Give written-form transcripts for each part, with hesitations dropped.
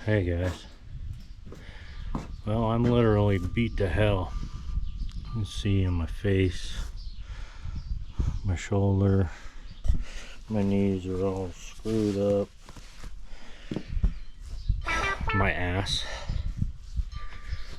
Hey guys. Well, I'm literally beat to hell. You can see in my face, my shoulder, my knees are all screwed up, my ass.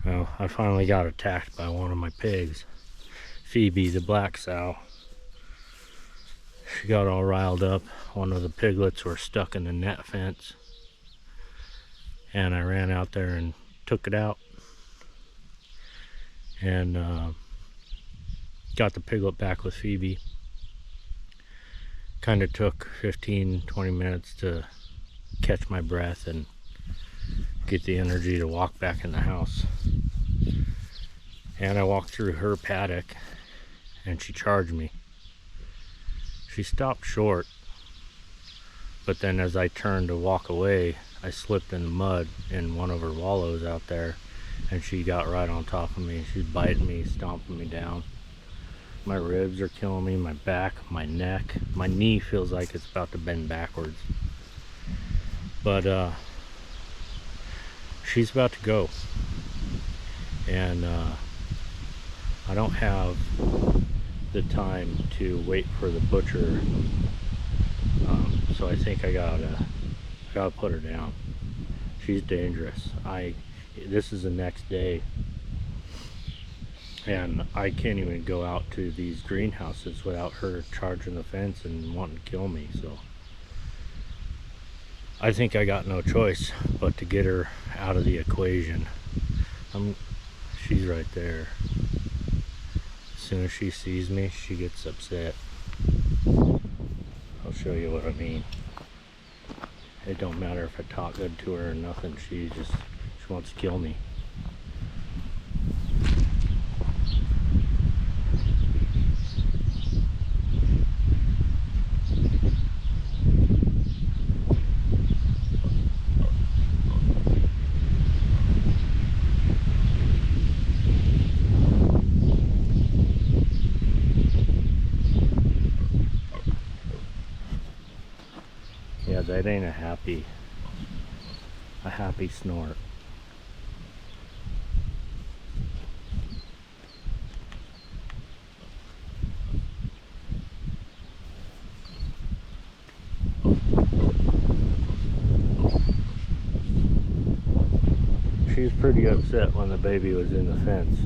Well, I finally got attacked by one of my pigs, Phoebe, the black sow. She got all riled up. One of the piglets were stuck in the net fence, and I ran out there and took it out, and got the piglet back with Phoebe. Kind of took 15-20 minutes to catch my breath and get the energy to walk back in the house. And I walked through her paddock and she charged me. She stopped short, but then as I turned to walk away, I slipped in the mud in one of her wallows out there, and she got right on top of me. She's biting me, stomping me down. My ribs are killing me, my back, my neck. My knee feels like it's about to bend backwards. But she's about to go. And I don't have the time to wait for the butcher. So I think I gotta put her down. She's dangerous. This is the next day, and I can't even go out to these greenhouses without her charging the fence and wanting to kill me. So I think I got no choice but to get her out of the equation. She's right there. As soon as she sees me, she gets upset. I'll show you what I mean. It don't matter if I talk good to her or nothing. She wants to kill me. Yeah, that ain't a happy snort. She was pretty upset when the baby was in the fence.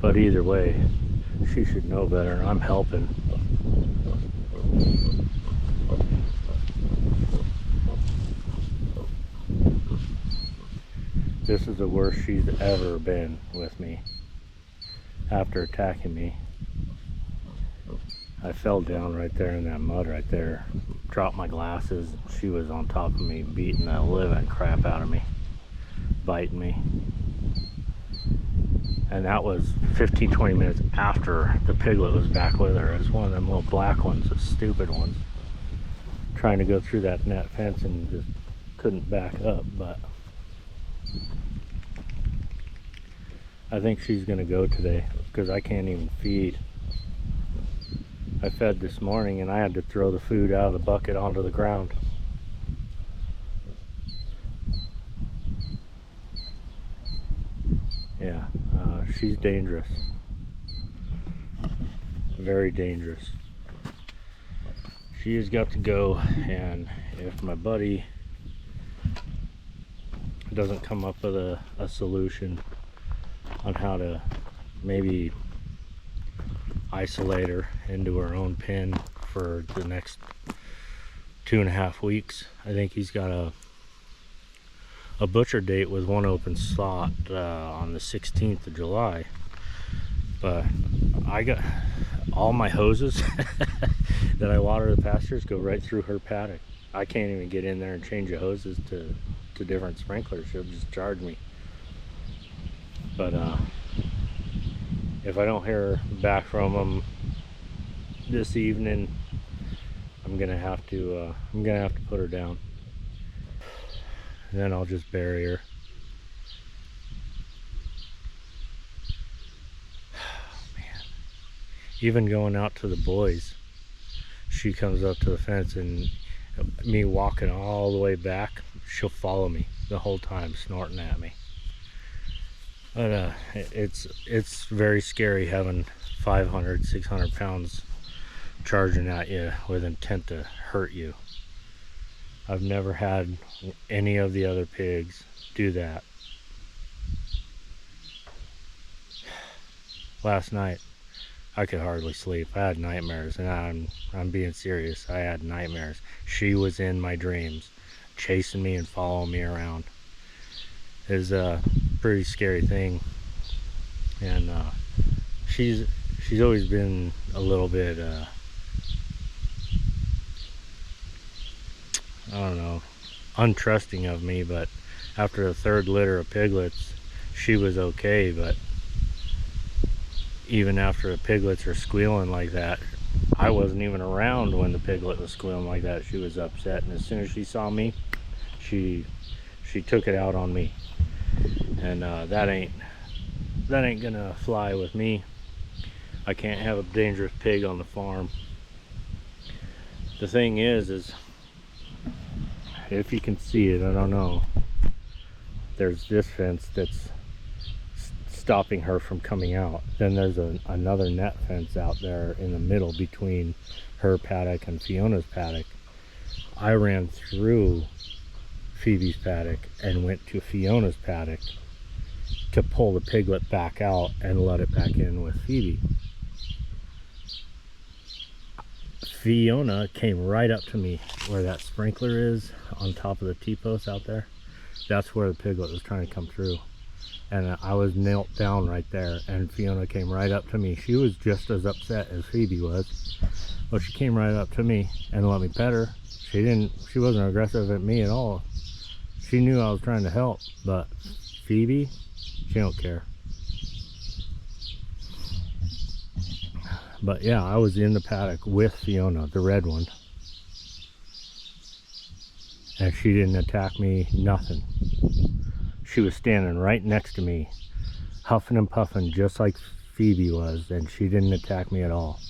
But either way, she should know better. I'm helping. This is the worst she's ever been with me. After attacking me, I fell down right there in that mud right there, dropped my glasses. She was on top of me, beating the living crap out of me, biting me. And that was 15-20 minutes after the piglet was back with her. It was one of them little black ones, the stupid ones, trying to go through that net fence and just couldn't back up. But I think she's gonna go today because I can't even feed. I fed this morning and I had to throw the food out of the bucket onto the ground. Yeah, she's dangerous. Very dangerous. She has got to go, and if my buddy doesn't come up with a solution on how to maybe isolate her into her own pen for the next 2.5 weeks, I think he's got a butcher date with one open slot on the 16th of July. But I got all my hoses that I water the pastures go right through her paddock. I can't even get in there and change the hoses to different sprinklers. She'll just charge me. But if I don't hear back from them this evening, I'm gonna have to put her down. And then I'll just bury her. Man. Even going out to the boys, she comes up to the fence and me walking all the way back, she'll follow me the whole time, snorting at me. But it's very scary having 500, 600 pounds charging at you with intent to hurt you. I've never had any of the other pigs do that. Last night, I could hardly sleep. I had nightmares, and I'm being serious. I had nightmares. She was in my dreams, chasing me and following me around. It was a pretty scary thing, and she's always been a little bit I don't know, untrusting of me. But after the third litter of piglets, she was okay. But even after the piglets are squealing like that, I wasn't even around when the piglet was squealing like that. She was upset, and as soon as she saw me, she took it out on me, and that ain't gonna fly with me. I can't have a dangerous pig on the farm. The thing is if you can see it, I don't know, there's this fence that's stopping her from coming out. Then there's another net fence out there in the middle between her paddock and Fiona's paddock. I ran through Phoebe's paddock and went to Fiona's paddock to pull the piglet back out and let it back in with Phoebe. Fiona came right up to me where that sprinkler is on top of the T-post out there. That's where the piglet was trying to come through, and I was knelt down right there, and Fiona came right up to me. She was just as upset as Phoebe was, but she came right up to me and let me pet her. She wasn't aggressive at me at all. She knew I was trying to help, but Phoebe, she don't care. But yeah, I was in the paddock with Fiona, the red one, and she didn't attack me, nothing. She was standing right next to me, huffing and puffing just like Phoebe was, and she didn't attack me at all.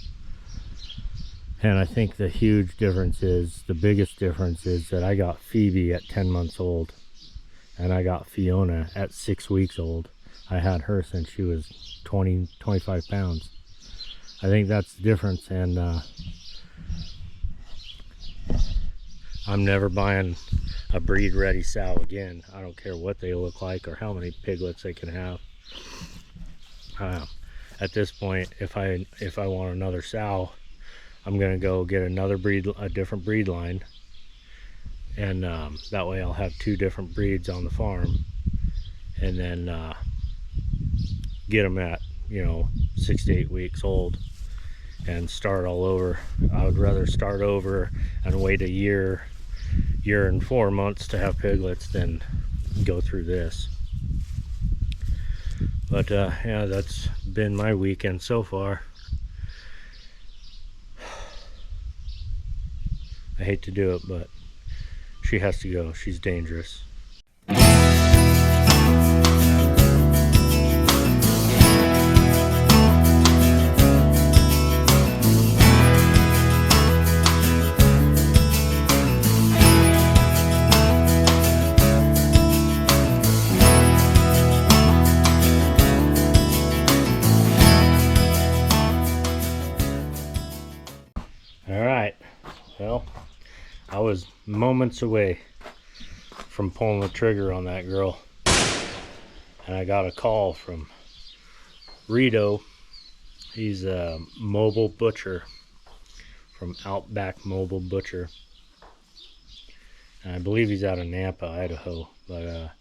And I think the huge difference is, the biggest difference is that I got Phoebe at 10 months old, and I got Fiona at 6 weeks old. I had her since she was 25 pounds. I think that's the difference, and I'm never buying a breed ready sow again. I don't care what they look like or how many piglets they can have. At this point, if I want another sow, I'm gonna go get another breed, a different breed line, and that way I'll have 2 different breeds on the farm, and then get them at 6 to 8 weeks old and start all over. I would rather start over and wait a year and 4 months to have piglets than go through this. But yeah, that's been my weekend so far. I hate to do it, but she has to go. She's dangerous. Alright, well, I was moments away from pulling the trigger on that girl, and I got a call from Rito. He's a mobile butcher from Outback Mobile Butcher, and I believe he's out of Nampa, Idaho. But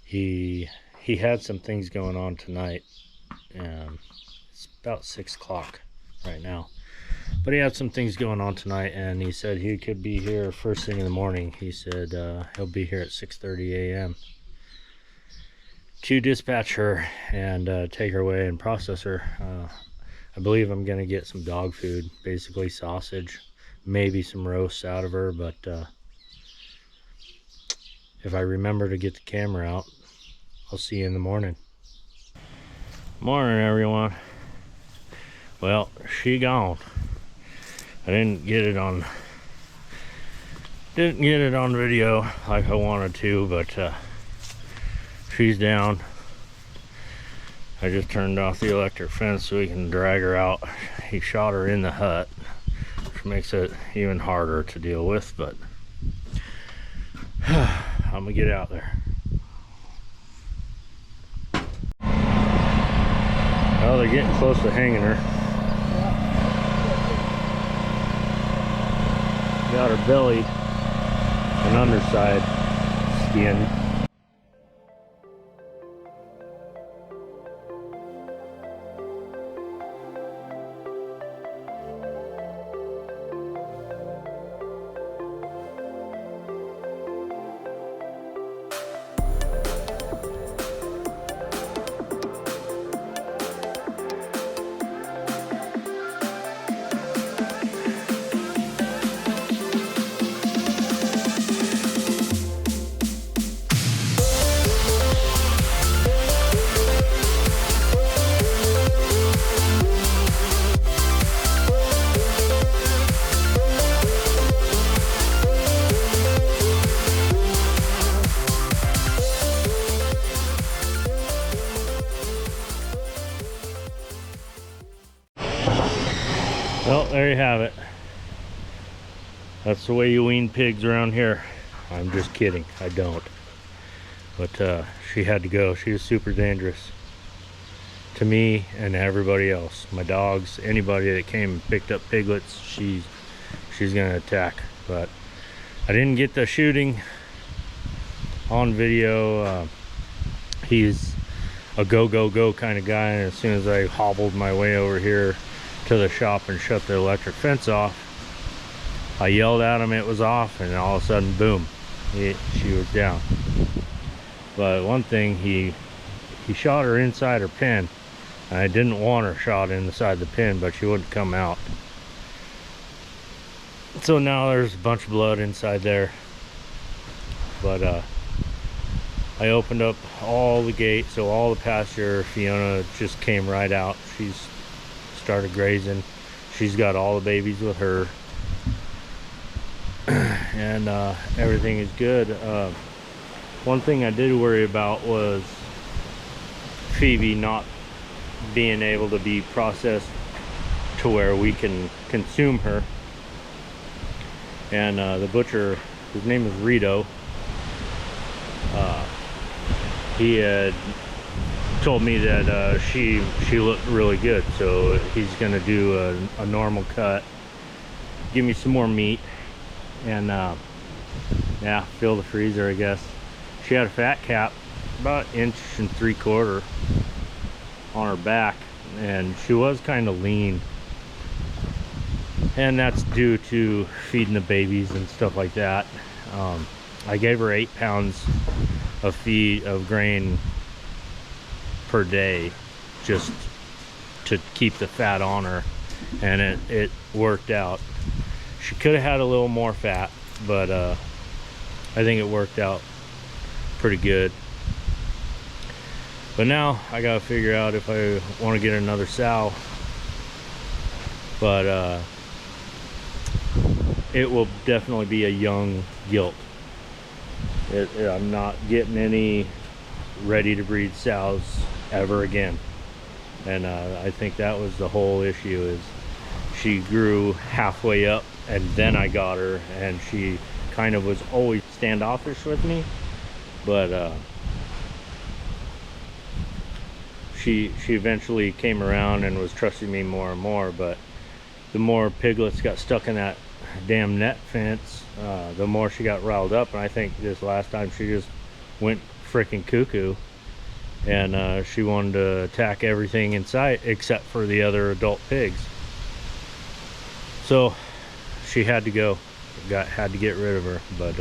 he had some things going on tonight. It's about 6 o'clock right now. But he had some things going on tonight, and he said he could be here first thing in the morning. He said he'll be here at 6:30 a.m. to dispatch her and take her away and process her. I believe I'm going to get some dog food, basically sausage, maybe some roasts out of her, but if I remember to get the camera out, I'll see you in the morning. Morning, everyone. Well, she gone. I didn't get it on Didn't get it on video like I wanted to, but she's down. I just turned off the electric fence so we can drag her out. He shot her in the hut, which makes it even harder to deal with, but I'm gonna get out there. Well, they're getting close to hanging her. Got her belly and underside skin. Well, there you have it. That's the way you wean pigs around here. I'm just kidding, I don't. But she had to go. She was super dangerous to me and everybody else. My dogs, anybody that came and picked up piglets, she's gonna attack. But I didn't get the shooting on video. He's a go kind of guy, and as soon as I hobbled my way over here to the shop and shut the electric fence off, I yelled at him, it was off, and all of a sudden, boom, she was down. But one thing, he shot her inside her pen, and I didn't want her shot inside the pen, but she wouldn't come out. So now there's a bunch of blood inside there. But I opened up all the gates, so all the pasture, Fiona just came right out. She's started grazing. She's got all the babies with her. And everything is good. One thing I did worry about was Phoebe not being able to be processed to where we can consume her. And the butcher, his name is Rito, he had told me that she looked really good, so he's gonna do a normal cut, give me some more meat, and yeah, fill the freezer, I guess. She had a fat cap about 1.75 inches on her back, and she was kind of lean, and that's due to feeding the babies and stuff like that. I gave her 8 pounds of feed of grain per day just to keep the fat on her, and it worked out. She could have had a little more fat, but I think it worked out pretty good. But now I gotta figure out if I want to get another sow, but it will definitely be a young gilt. I'm not getting any ready to breed sows ever again. And I think that was the whole issue, is she grew halfway up and then I got her, and she kind of was always standoffish with me, but she eventually came around and was trusting me more and more. But the more piglets got stuck in that damn net fence, the more she got riled up, and I think this last time she just went freaking cuckoo, and she wanted to attack everything in sight except for the other adult pigs. So she had to go, had to get rid of her. But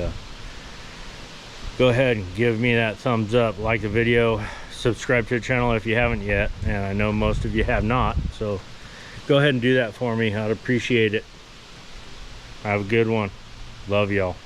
go ahead and give me that thumbs up, like the video, subscribe to the channel if you haven't yet, and I know most of you have not, so go ahead and do that for me. I'd appreciate it. Have a good one. Love y'all.